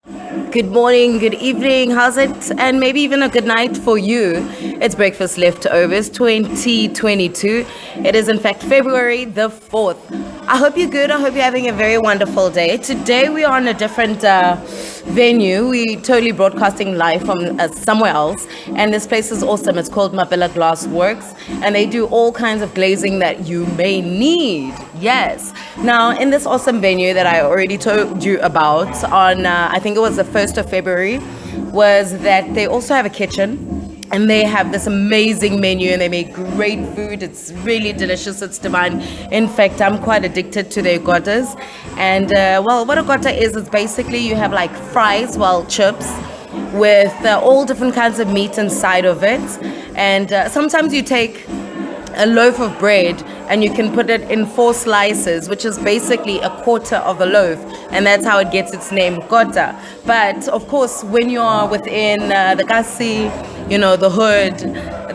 Good morning, good evening, how's it? And maybe even a good night for you. It's Breakfast Leftovers 2022. It is, in fact, February the 4th. I hope you're good. I hope you're having a very wonderful day. Today, we are on a different venue. We totally broadcasting live from somewhere else. And this place is awesome. It's called Mapela Glassworks. And they do all kinds of glazing that you may need. Yes. Now, in this awesome venue that I already told you about on, I think it was the 1st of February, was that they also have a kitchen. And they have this amazing menu and they make great food. It's really delicious. It's divine. In fact, I'm quite addicted to their gottas. And well, what a gotta is, it's basically you have like fries, well, chips with all different kinds of meat inside of it. And sometimes you take a loaf of bread and you can put it in 4 slices, which is basically a quarter of a loaf, and that's how it gets its name, Kota. But of course, when you are within the Kasi, the hood,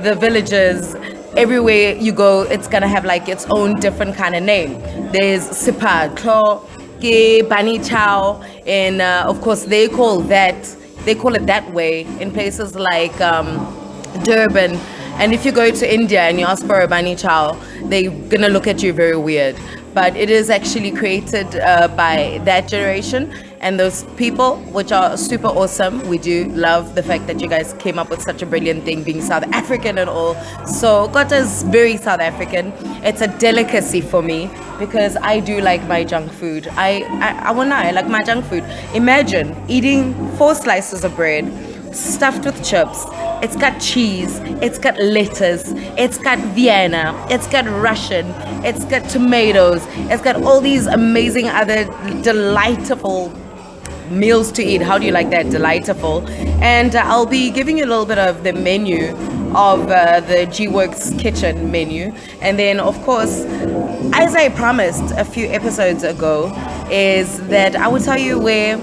the villages, everywhere you go, it's gonna have like its own different kind of name. There's Sipa, Klo, Ke, Bani Chow, and of course they call it that way in places like Durban. And if you go to India and you ask for a bani chow, they're gonna look at you very weird. But it is actually created by that generation and those people, which are super awesome. We do love the fact that you guys came up with such a brilliant thing, being South African and all. So Kota is very South African. It's a delicacy for me because I do like my junk food. I like my junk food. Imagine eating 4 slices of bread stuffed with chips. It's got cheese, it's got lettuce, it's got Vienna, it's got Russian, it's got tomatoes, it's got all these amazing other delightful meals to eat. How do you like that? Delightful. And I'll be giving you a little bit of the menu of the G-Works kitchen menu. And then, of course, as I promised a few episodes ago, is that I will tell you where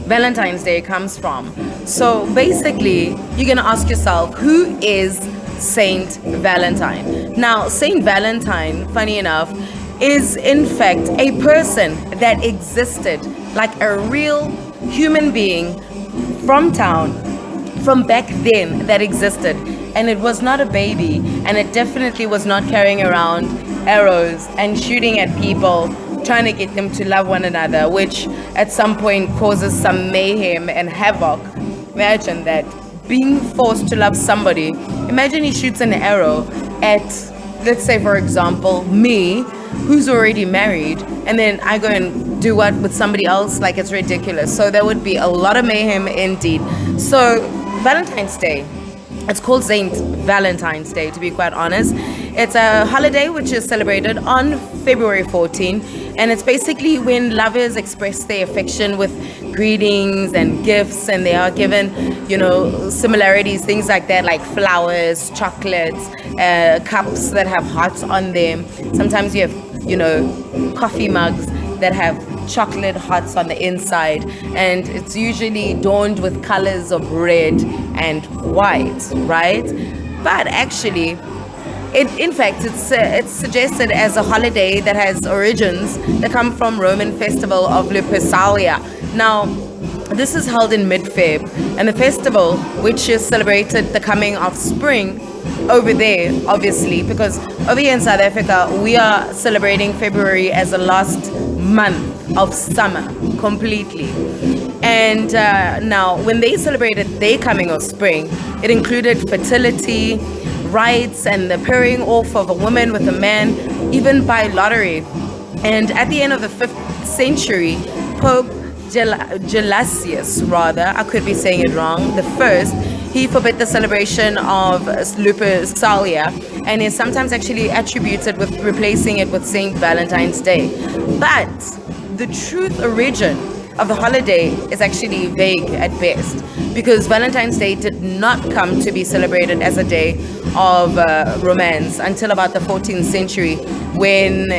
Valentine's Day comes from. So basically, you're going to ask yourself, who is Saint Valentine? Now, Saint Valentine, funny enough, is in fact a person that existed, like a real human being from town, from back then, that existed. And it was not a baby, and it definitely was not carrying around arrows and shooting at people, trying to get them to love one another, which at some point causes some mayhem and havoc. Imagine that, being forced to love somebody. Imagine he shoots an arrow at, let's say for example, me, who's already married, and then I go and do what with somebody else. Like, it's ridiculous. So there would be a lot of mayhem indeed. So Valentine's Day, it's called Saint Valentine's Day, to be quite honest. It's a holiday which is celebrated on February 14, and it's basically when lovers express their affection with greetings and gifts, and they are given, similarities, things like that, like flowers, chocolates, cups that have hearts on them. Sometimes you have, coffee mugs that have chocolate hearts on the inside, and it's usually adorned with colors of red and white, right? But actually, it's suggested as a holiday that has origins that come from Roman festival of Lupercalia. Now, this is held in mid-Feb, and the festival, which is celebrated the coming of spring over there, obviously, because over here in South Africa, we are celebrating February as the last month of summer completely. And now, when they celebrated their coming of spring, it included fertility, rights, and the pairing off of a woman with a man, even by lottery. And at the end of the 5th century, Pope Gelasius, I could be saying it wrong, the first, he forbid the celebration of Lupercalia, and is sometimes actually attributed with replacing it with Saint Valentine's Day. But the truth origin of the holiday is actually vague at best, because Valentine's Day did not come to be celebrated as a day of romance until about the 14th century, when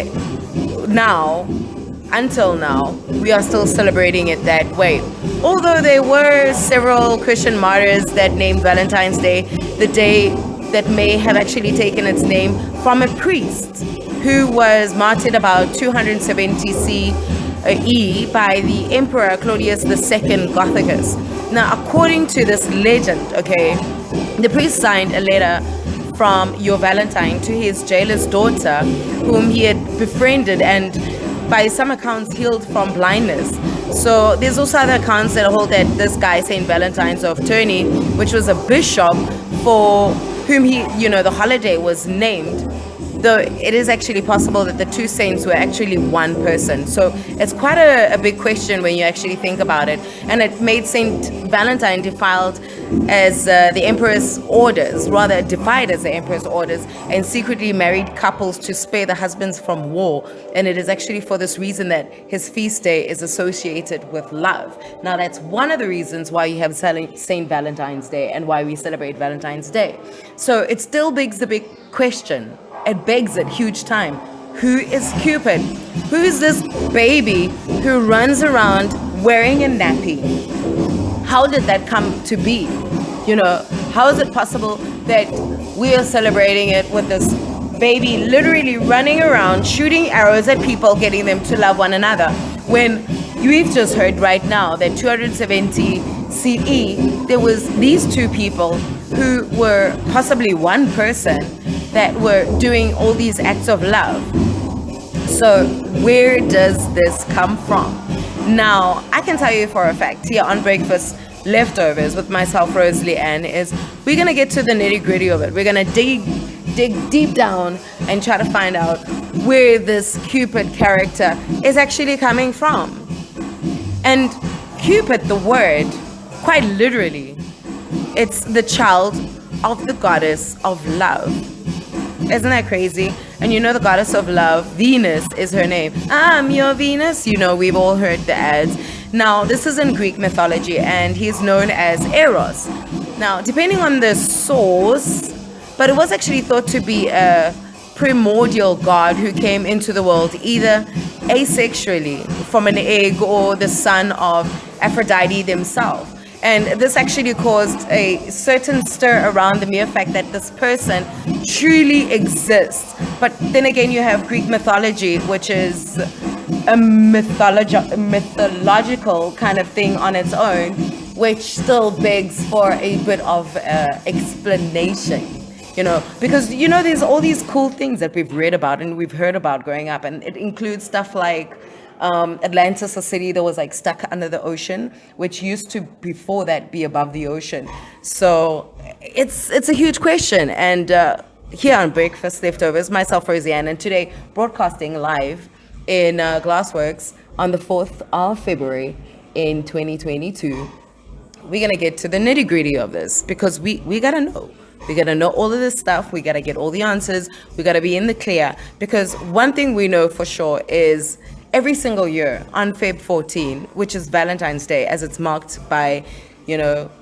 until now, we are still celebrating it that way. Although there were several Christian martyrs that named Valentine's Day the day that may have actually taken its name from a priest who was martyred about 270 CE by the Emperor Claudius II Gothicus. Now, according to this legend, okay, the priest signed a letter from your Valentine to his jailer's daughter, whom he had befriended and by some accounts healed from blindness. So there's also other accounts that hold that this guy, Saint Valentine's of Tournai, which was a bishop for whom the holiday was named, though it is actually possible that the two saints were actually one person. So it's quite a big question when you actually think about it. And it made Saint Valentine defied as the emperor's orders, and secretly married couples to spare the husbands from war. And it is actually for this reason that his feast day is associated with love. Now, that's one of the reasons why you have Saint Valentine's Day and why we celebrate Valentine's Day. So it still begs the big question. It begs it huge time. Who is Cupid? Who is this baby who runs around wearing a nappy? How did that come to be? How is it possible that we are celebrating it with this baby literally running around, shooting arrows at people, getting them to love one another? When we've just heard right now that 270 CE, there was these two people who were possibly one person that were doing all these acts of love. So where does this come from? Now, I can tell you for a fact here on Breakfast Leftovers with myself, Rose-Leigh-Anne, is we're going to get to the nitty-gritty of it. We're going to dig deep down and try to find out where this Cupid character is actually coming from. And Cupid, the word, quite literally, it's the child of the goddess of love. Isn't that crazy? And the goddess of love, Venus, is her name. I'm your Venus. We've all heard the ads. Now, this is in Greek mythology, and he's known as Eros. Now, depending on the source, but it was actually thought to be a primordial god who came into the world either asexually from an egg or the son of Aphrodite themselves. And this actually caused a certain stir around the mere fact that this person truly exists. But then again, you have Greek mythology, which is a mythological kind of thing on its own, which still begs for a bit of explanation. Because there's all these cool things that we've read about and we've heard about growing up, and it includes stuff like Atlantis, a city that was stuck under the ocean, which used to before that be above the ocean. So it's a huge question. And here on Breakfast Leftovers, myself, Rose-Leigh-Anne, and today broadcasting live in Glassworks on the 4th of February in 2022. We're gonna get to the nitty gritty of this because we gotta know. We gotta know all of this stuff. We gotta get all the answers. We gotta be in the clear, because one thing we know for sure is every single year on Feb 14, which is Valentine's Day, as it's marked by,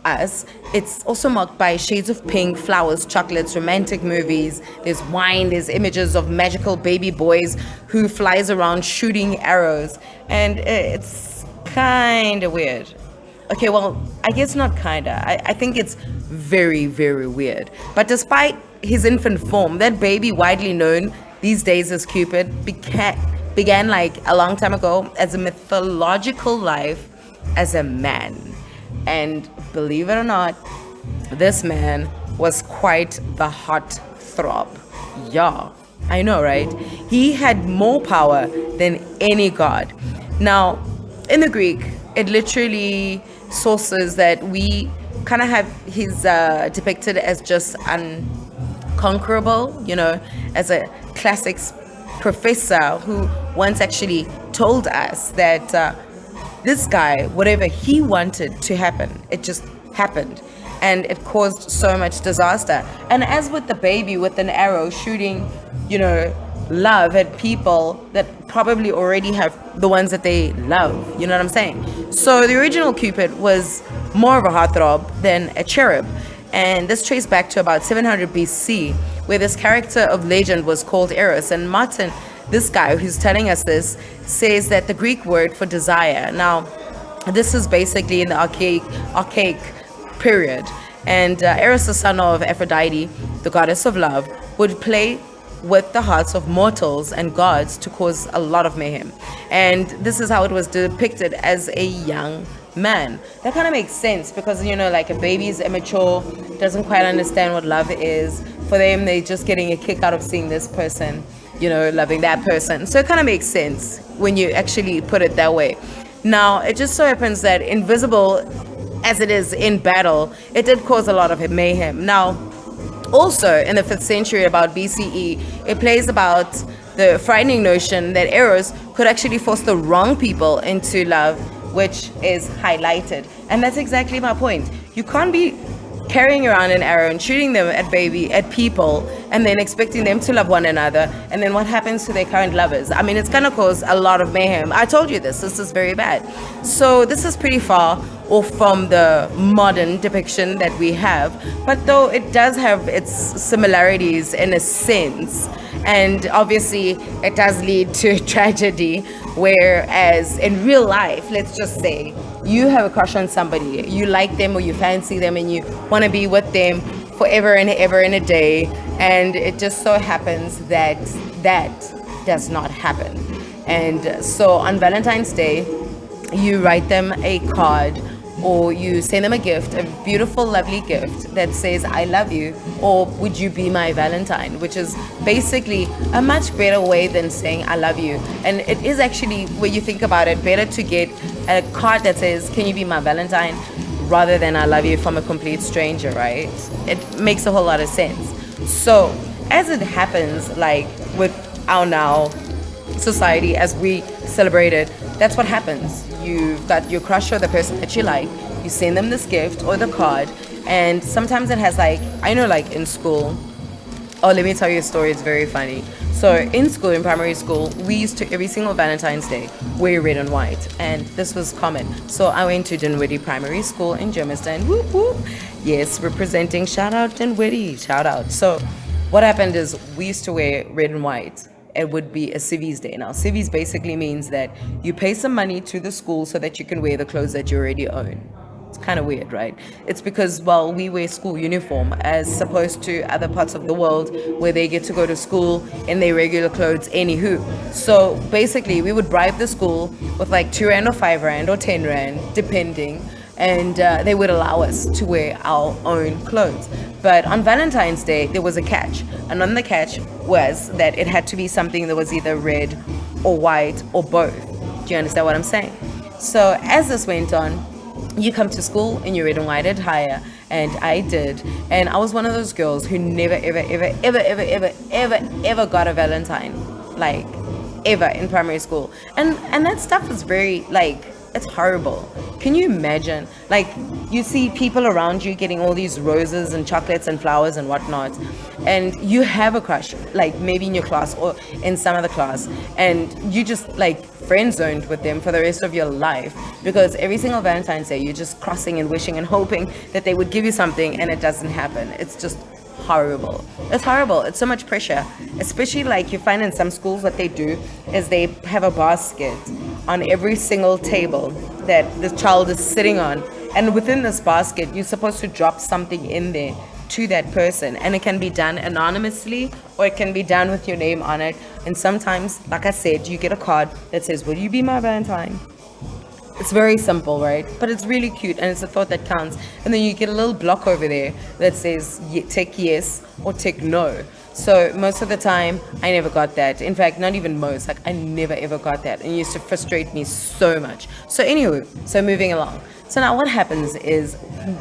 us, it's also marked by shades of pink, flowers, chocolates, romantic movies. There's wine, there's images of magical baby boys who flies around shooting arrows. And it's kind of weird. Okay, well, I guess not kinda. I think it's very, very weird. But despite his infant form, that baby, widely known these days as Cupid, began a long time ago as a mythological life as a man. And believe it or not, this man was quite the hot throb. Yeah, I know, right? He had more power than any god. Now, in the Greek, it literally sources that we kind of have his depicted as just unconquerable, as a classics professor who once actually told us that this guy, whatever he wanted to happen, it just happened, and it caused so much disaster. And as with the baby with an arrow shooting, love at people that probably already have the ones that they love, you know what I'm saying? So the original Cupid was more of a heartthrob than a cherub, and this traced back to about 700 BC, where this character of legend was called Eros. And Martin, this guy who's telling us this, says that the Greek word for desire, now this is basically in the archaic period, and Eros, the son of Aphrodite, the goddess of love, would play with the hearts of mortals and gods to cause a lot of mayhem. And this is how it was depicted as a young man. That kind of makes sense because, like a baby is immature, doesn't quite understand what love is. For them, they're just getting a kick out of seeing this person, loving that person. So it kind of makes sense when you actually put it that way. Now, it just so happens that invisible as it is in battle, it did cause a lot of mayhem. Now, also in the 5th century, about BCE, it plays about the frightening notion that arrows could actually force the wrong people into love, which is highlighted. And that's exactly my point. You can't be carrying around an arrow and shooting them at people and then expecting them to love one another, and then what happens to their current lovers? I mean, it's gonna cause a lot of mayhem. I told you this is very bad. So this is pretty far off from the modern depiction that we have, but though it does have its similarities in a sense, and obviously it does lead to tragedy, whereas in real life, let's just say you have a crush on somebody, you like them or you fancy them and you want to be with them forever and ever and a day, and it just so happens that that does not happen. And so on Valentine's Day, you write them a card or you send them a gift, a beautiful, lovely gift that says, I love you, or would you be my Valentine, which is basically a much better way than saying, I love you. And it is actually, when you think about it, better to get a card that says, can you be my Valentine, rather than I love you from a complete stranger, right? It makes a whole lot of sense. So, as it happens, like with our now society, as we celebrate it, that's what happens. You've got your crush or the person that you like, you send them this gift or the card, and sometimes it has like in school, let me tell you a story, it's very funny. So in school, in primary school, we used to every single Valentine's Day wear red and white, and this was common. So I went to Dinwiddie Primary School in Germiston, whoop whoop, yes, representing, shout out Dinwiddie, shout out. So what happened is we used to wear red and white. It would be a Civies Day. Now, Civies basically means that you pay some money to the school so that you can wear the clothes that you already own. It's kind of weird, right? It's because, we wear school uniform as opposed to other parts of the world where they get to go to school in their regular clothes anywho. So basically, we would bribe the school with like 2 Rand or 5 Rand or 10 Rand, depending, and they would allow us to wear our own clothes. But on Valentine's Day, there was a catch. And on the catch was that it had to be something that was either red or white or both. Do you understand what I'm saying? So as this went on, you come to school in your red and white attire, and I did. And I was one of those girls who never, ever got a Valentine. Like, ever in primary school. And that stuff is very, it's horrible. Can you imagine? Like, you see people around you getting all these roses and chocolates and flowers and whatnot, and you have a crush, like maybe in your class or in some other class, and you just friend zoned with them for the rest of your life, because every single Valentine's Day you're just crossing and wishing and hoping that they would give you something, and it doesn't happen. It's just horrible. It's horrible. It's so much pressure, especially you find in some schools what they do is they have a basket on every single table that the child is sitting on, and within this basket you're supposed to drop something in there to that person, and it can be done anonymously or it can be done with your name on it. And sometimes, like I said, you get a card that says, will you be my Valentine? It's very simple, right? But it's really cute, and it's a thought that counts. And then you get a little block over there that says tick yes or tick no. So most of the time, I never got that. In fact, not even most. I never ever got that, and it used to frustrate me so much. So anyway, moving along. So now what happens is,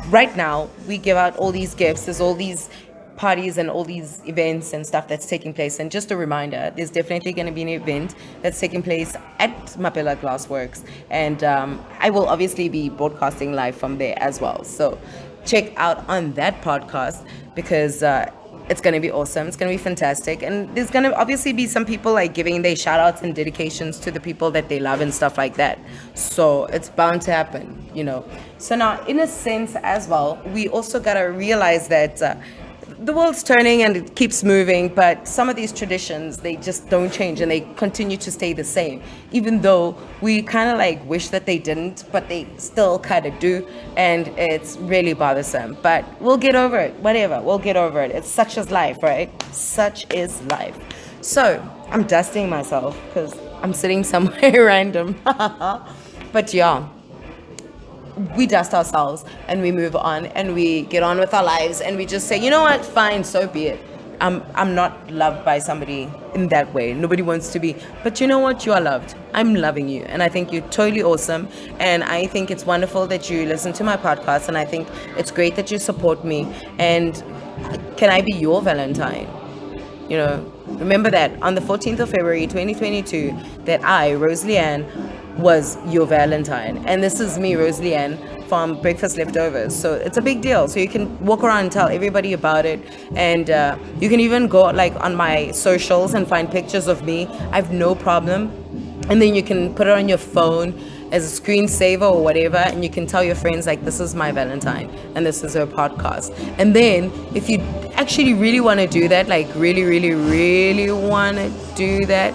right now, we give out all these gifts. There's all these parties and all these events and stuff that's taking place. And just a reminder, there's definitely going to be an event that's taking place at Mapela Glassworks, and I will obviously be broadcasting live from there as well. So check out on that podcast, because it's going to be awesome. It's going to be fantastic. And there's going to obviously be some people giving their shout outs and dedications to the people that they love and stuff like that. So it's bound to happen, So now, in a sense as well, we also got to realize that the world's turning and it keeps moving, but some of these traditions, they just don't change and they continue to stay the same, even though we kind of like wish that they didn't, but they still kind of do, and it's really bothersome. But we'll get over it, whatever, we'll get over it. It's such is life, right? Such is life. So I'm dusting myself because I'm sitting somewhere random. But yeah, we dust ourselves and we move on and we get on with our lives and we just say, you know what, fine, so be it. I'm not loved by somebody in that way. Nobody wants to be, but you know what, you are loved. I'm loving you, and I think you're totally awesome, and I think it's wonderful that you listen to my podcast, and I think it's great that you support me. And can I be your Valentine? You know, remember that on the 14th of February 2022 that I, Rose-Leigh-Anne, was your Valentine. And this is me, Rose-Leigh-Anne, from Breakfast Leftovers. So it's a big deal. So you can walk around and tell everybody about it. And you can even go like on my socials and find pictures of me. I have no problem. And then you can put it on your phone as a screensaver or whatever, and you can tell your friends like, this is my Valentine and this is her podcast. And then if you actually really want to do that, like really, really, really want to do that,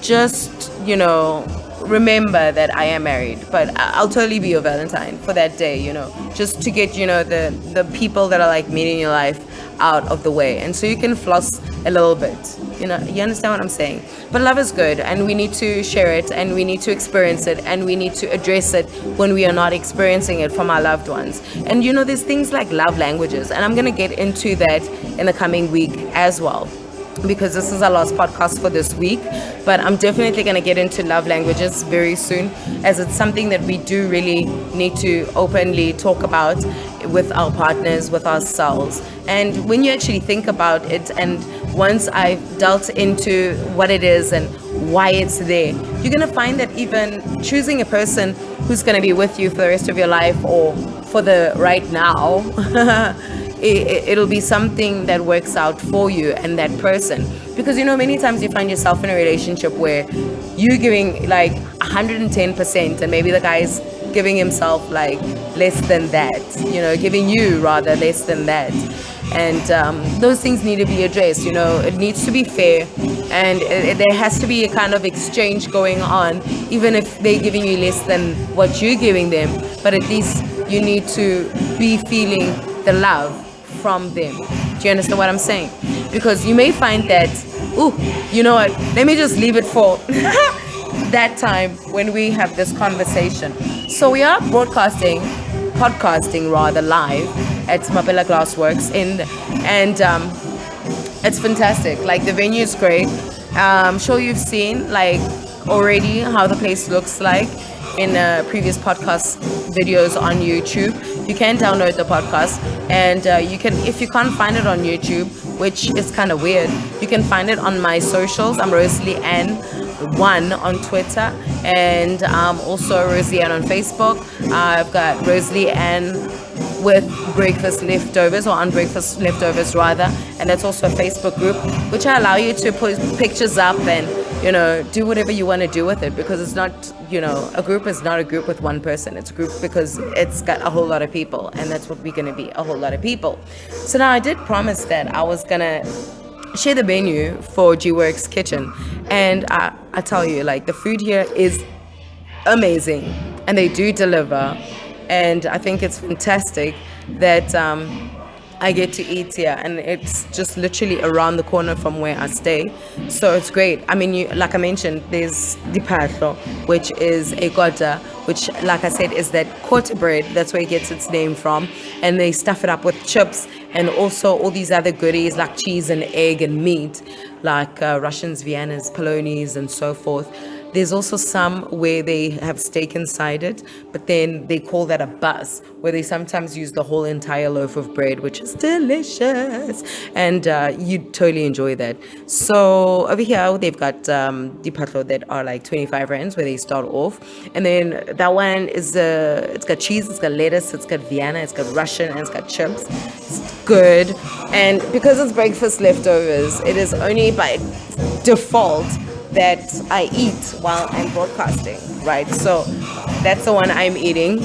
just, you know, remember that I am married, but I'll totally be your Valentine for that day, you know, just to get, you know, the people that are like me in your life out of the way, and so you can floss a little bit, you know. You understand what I'm saying? But love is good, and we need to share it, and we need to experience it, and we need to address it when we are not experiencing it from our loved ones. And you know, there's things like love languages, and I'm going to get into that in the coming week as well, because this is our last podcast for this week. But I'm definitely going to get into love languages very soon, as it's something that we do really need to openly talk about with our partners, with ourselves. And when you actually think about it, and once I've delved into what it is and why it's there, you're going to find that even choosing a person who's going to be with you for the rest of your life, or for the right now, it'll be something that works out for you and that person. Because, you know, many times you find yourself in a relationship where you're giving like 110%, and maybe the guy's giving himself like less than that, you know, giving you rather less than that. And those things need to be addressed. You know, it needs to be fair, and there has to be a kind of exchange going on, even if they're giving you less than what you're giving them. But at least you need to be feeling the love from them. Do you understand what I'm saying? Because you may find that, ooh, you know what, let me just leave it for that time when we have this conversation. So we are podcasting rather live at Mapela Glassworks, and it's fantastic. Like, the venue is great. I'm sure you've seen like already how the place looks like in previous podcast videos on YouTube. You can download the podcast, and you can, if you can't find it on YouTube, which is kind of weird, you can find it on my socials. I'm Rose-Leigh-Anne 1 on Twitter, and also Rose-Leigh-Anne on Facebook. I've got Rose-Leigh-Anne with Breakfast Leftovers, or on Breakfast Leftovers rather, and that's also a Facebook group, which I allow you to put pictures up and, you know, do whatever you want to do with it, because it's not, you know, a group is not a group with one person. It's a group because it's got a whole lot of people, and that's what we're going to be, a whole lot of people. So now I did promise that I was going to share the menu for G-Works Kitchen, and I tell you, like, the food here is amazing, and they do deliver, and I think it's fantastic that I get to eat here, and it's just literally around the corner from where I stay, so it's great. I mean, like I mentioned, there's dipatlo, which is a gota, which, like I said, is that quarter bread. That's where it gets its name from, and they stuff it up with chips, and also all these other goodies like cheese and egg and meat, like Russians, Viennas, Polonies, and so forth. There's also some where they have steak inside it, but then they call that a bus, where they sometimes use the whole entire loaf of bread, which is delicious, and you totally enjoy that. So over here, they've got dipatlo that are like 25 rands, where they start off, and then that one is, it's got cheese, it's got lettuce, it's got Vienna, it's got Russian, and it's got chips. It's good, and because it's breakfast leftovers, it is only by default that I eat while I'm broadcasting, right? So that's the one I'm eating.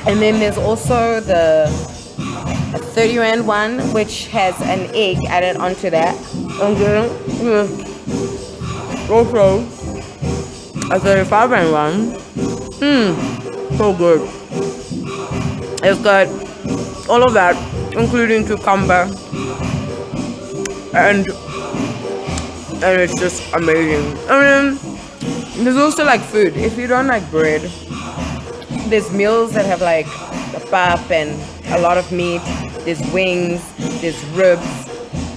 And then there's also the a 30 rand one, which has an egg added onto that. And then also a 35 rand one. So good. It's got all of that, including cucumber, and it's just amazing. I mean, there's also like food. If you don't like bread, there's meals that have like a pap and a lot of meat. There's wings, there's ribs.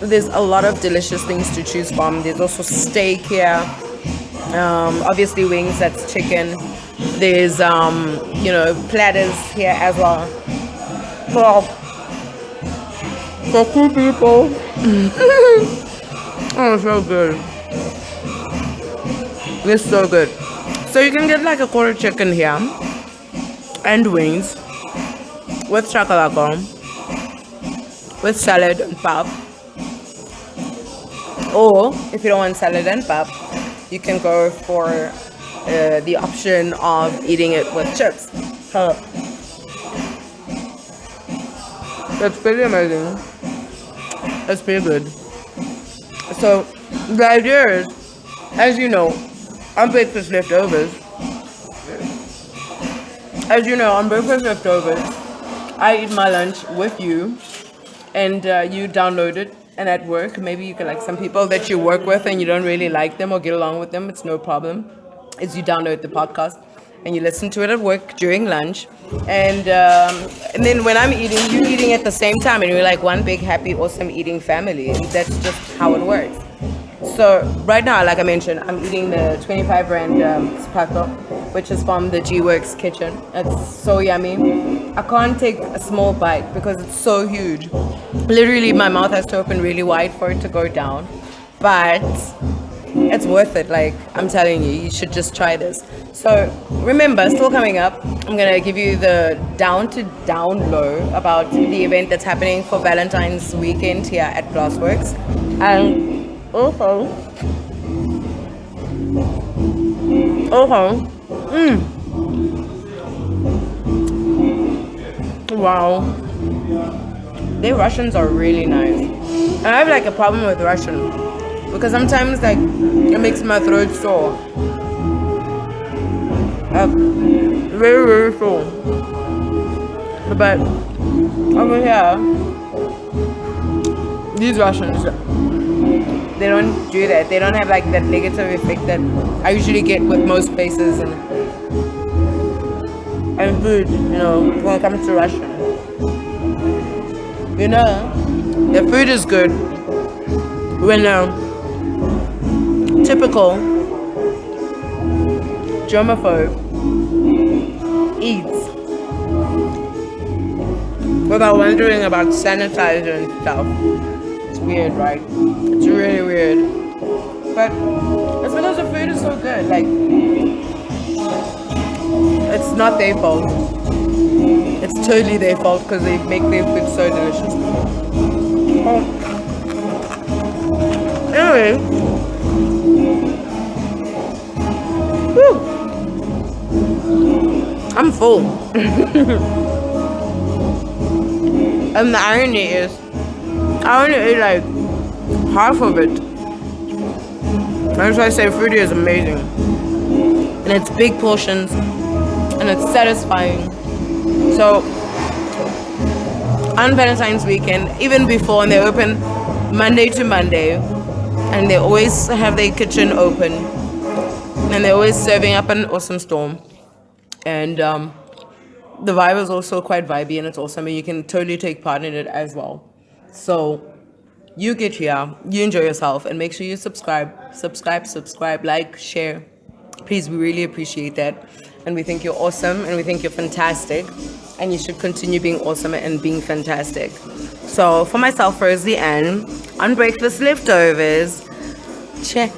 There's a lot of delicious things to choose from. There's also steak here. Obviously wings, that's chicken. There's platters here as well. For cool people. Oh, so good. It's so good. So you can get like a quarter chicken here and wings with chakalaka, with salad and pap. Or if you don't want salad and pap, you can go for the option of eating it with chips. That's pretty amazing. That's pretty good. So the idea is, as you know, on breakfast leftovers, I eat my lunch with you, and you download it. And at work, maybe you can, like some people that you work with and you don't really like them or get along with them, it's no problem. Is you download the podcast and you listen to it at work during lunch, and then when I'm eating, you're eating at the same time, and we're like one big happy awesome eating family, and that's just how it works. So right now, like I mentioned, I'm eating the 25 rand spato, which is from the G-Works kitchen. It's so yummy. I can't take a small bite because it's so huge. Literally, my mouth has to open really wide for it to go down. But it's worth it. Like, I'm telling you, you should just try this. So remember, still coming up, I'm going to give you the down to down low about the event that's happening for Valentine's weekend here at Glassworks. And also, wow, their Russians are really nice. And I have like a problem with Russian because sometimes like it makes my throat sore. Very, very sore. But over here, these Russians, they don't do that. They don't have like that negative effect that I usually get with most places and food, when it comes to Russian. The food is good when typical germaphobe eats without wondering about sanitizer and stuff. It's weird, right? It's really weird. But it's because the food is so good. Like, it's not their fault. It's totally their fault because they make their food so delicious. Anyway. Whew. I'm full. And the irony is, I only ate like half of it. That's why I say food is amazing. And it's big portions. And it's satisfying. So, on Valentine's weekend, even before, and they open Monday to Monday. And they always have their kitchen open. And they're always serving up an awesome storm. And the vibe is also quite vibey and it's awesome. And you can totally take part in it as well. So you get here, you enjoy yourself, and make sure you subscribe, like, share. Please, we really appreciate that. And we think you're awesome and we think you're fantastic. And you should continue being awesome and being fantastic. So for myself, Rose-Leigh-Anne, on Breakfast Leftovers, ciao.